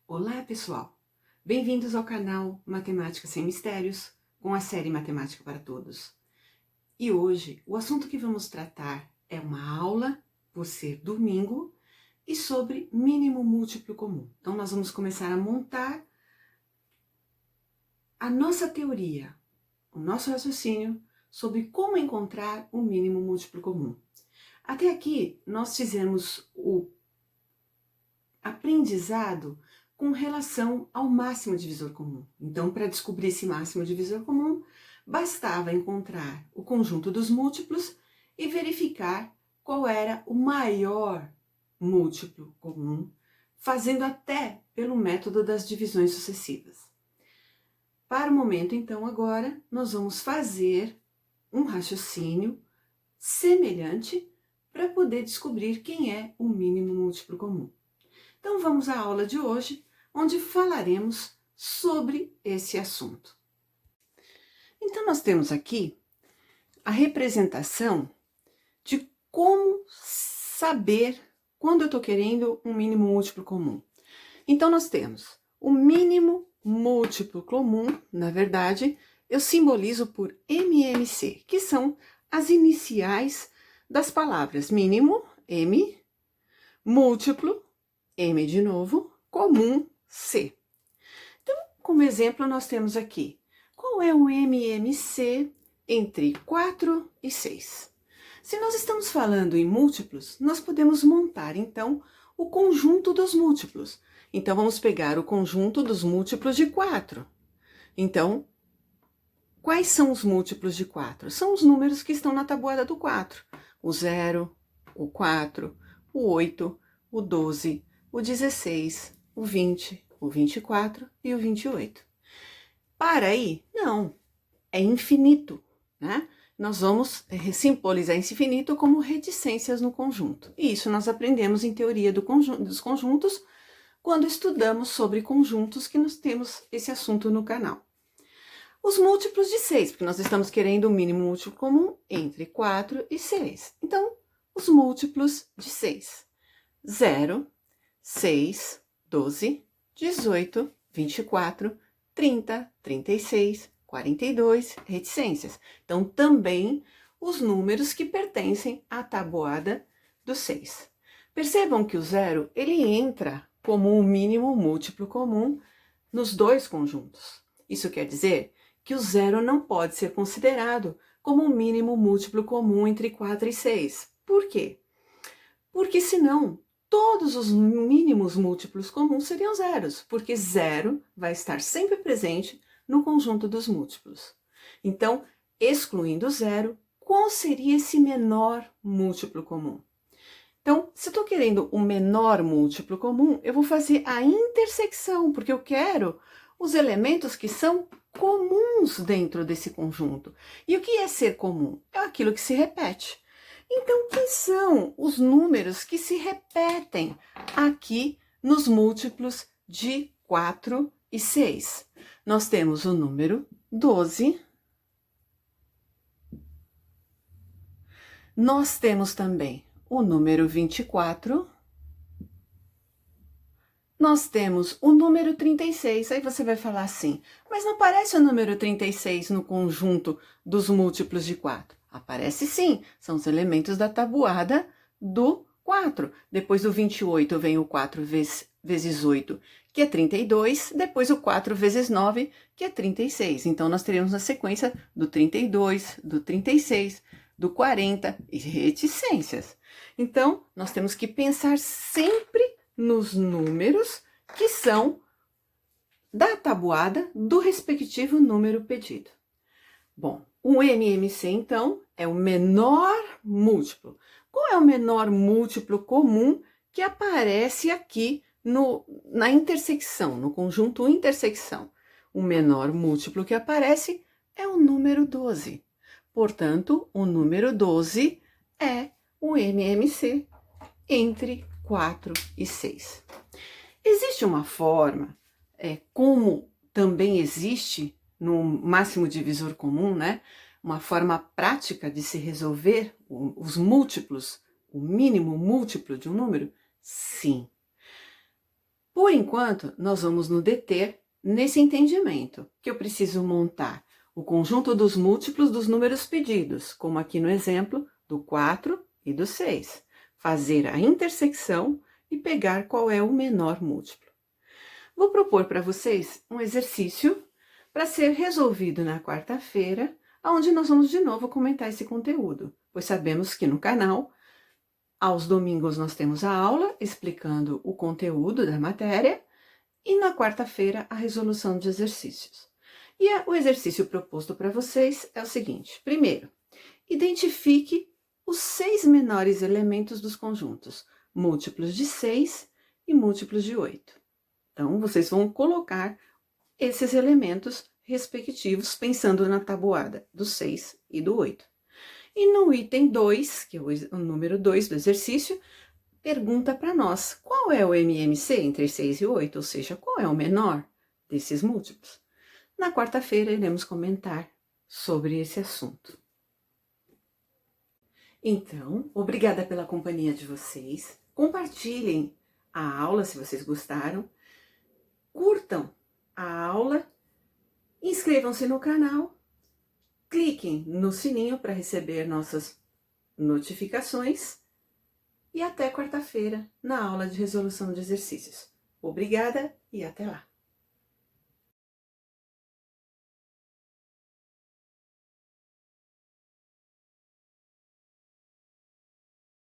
Olá, pessoal! Bem-vindos ao canal Matemática Sem Mistérios, com a série Matemática para Todos. E hoje, o assunto que vamos tratar é uma aula, por ser domingo, e sobre mínimo múltiplo comum. Então, nós vamos começar a montar a nossa teoria, o nosso raciocínio sobre como encontrar o mínimo múltiplo comum. Até aqui, nós fizemos o aprendizado com relação ao máximo divisor comum. Então, para descobrir esse máximo divisor comum, bastava encontrar o conjunto dos múltiplos e verificar qual era o maior múltiplo comum, fazendo até pelo método das divisões sucessivas. Para o momento, então, agora, nós vamos fazer um raciocínio semelhante para poder descobrir quem é o mínimo múltiplo comum. Então vamos à aula de hoje, onde falaremos sobre esse assunto. Então nós temos aqui a representação de como saber quando eu estou querendo um mínimo múltiplo comum. Então nós temos o mínimo múltiplo comum, na verdade, eu simbolizo por MMC, que são as iniciais das palavras mínimo, M, múltiplo, M de novo, comum, C. Então, como exemplo, nós temos aqui, qual é o MMC entre 4 e 6? Se nós estamos falando em múltiplos, nós podemos montar, então, o conjunto dos múltiplos. Então, vamos pegar o conjunto dos múltiplos de 4. Então, quais são os múltiplos de 4? São os números que estão na tabuada do 4. O 0, o 4, o 8, o 12, o 16, o 20, o 24 e o 28. Para aí? Não, é infinito, né? Nós vamos simbolizar esse infinito como reticências no conjunto. E isso nós aprendemos em teoria dos conjuntos, quando estudamos sobre conjuntos, que nós temos esse assunto no canal. Os múltiplos de 6, porque nós estamos querendo o mínimo múltiplo comum entre 4 e 6. Então, os múltiplos de 6. 0, 6, 12, 18, 24, 30, 36, 42, reticências. Então, também os números que pertencem à tabuada do 6. Percebam que o 0, ele entra como o mínimo múltiplo comum nos dois conjuntos. Isso quer dizer que o 0 não pode ser considerado como o mínimo múltiplo comum entre 4 e 6. Por quê? Porque senão todos os mínimos múltiplos comuns seriam zeros, porque 0 vai estar sempre presente no conjunto dos múltiplos. Então, excluindo 0, qual seria esse menor múltiplo comum? Então, se eu estou querendo o menor múltiplo comum, eu vou fazer a intersecção, porque eu quero os elementos que são comuns dentro desse conjunto. E o que é ser comum? É aquilo que se repete. Então, quem são os números que se repetem aqui nos múltiplos de 4 e 6? Nós temos o número 12. Nós temos também o número 24. Nós temos o número 36. Aí você vai falar assim, mas não aparece o número 36 no conjunto dos múltiplos de 4? Aparece sim, são os elementos da tabuada do 4. Depois do 28 vem o 4 vezes 8, que é 32. Depois o 4 vezes 9, que é 36. Então, nós teremos a sequência do 32, do 36, do 40 e reticências. Então, nós temos que pensar sempre nos números que são da tabuada do respectivo número pedido. Bom, o MMC, então, é o menor múltiplo. Qual é o menor múltiplo comum que aparece aqui na intersecção, no conjunto intersecção? O menor múltiplo que aparece é o número 12. Portanto, o número 12 é o MMC entre 4 e 6. Existe uma forma, como também existe no máximo divisor comum, né? Uma forma prática de se resolver os múltiplos, o mínimo múltiplo de um número? Sim. Por enquanto, nós vamos nos deter nesse entendimento, que eu preciso montar o conjunto dos múltiplos dos números pedidos, como aqui no exemplo do 4 e do 6, fazer a intersecção e pegar qual é o menor múltiplo. Vou propor para vocês um exercício para ser resolvido na quarta-feira, onde nós vamos de novo comentar esse conteúdo, pois sabemos que no canal, aos domingos nós temos a aula explicando o conteúdo da matéria e na quarta-feira a resolução de exercícios. E o exercício proposto para vocês é o seguinte: primeiro, identifique os 6 menores elementos dos conjuntos, múltiplos de 6 e múltiplos de 8. Então, vocês vão colocar esses elementos respectivos, pensando na tabuada do 6 e do 8. E no item 2, que é o número 2 do exercício, pergunta para nós qual é o MMC entre 6 e 8, ou seja, qual é o menor desses múltiplos. Na quarta-feira, iremos comentar sobre esse assunto. Então, obrigada pela companhia de vocês. Compartilhem a aula se vocês gostaram. Curtam a aula, inscrevam-se no canal, cliquem no sininho para receber nossas notificações e até quarta-feira na aula de resolução de exercícios. Obrigada e até lá!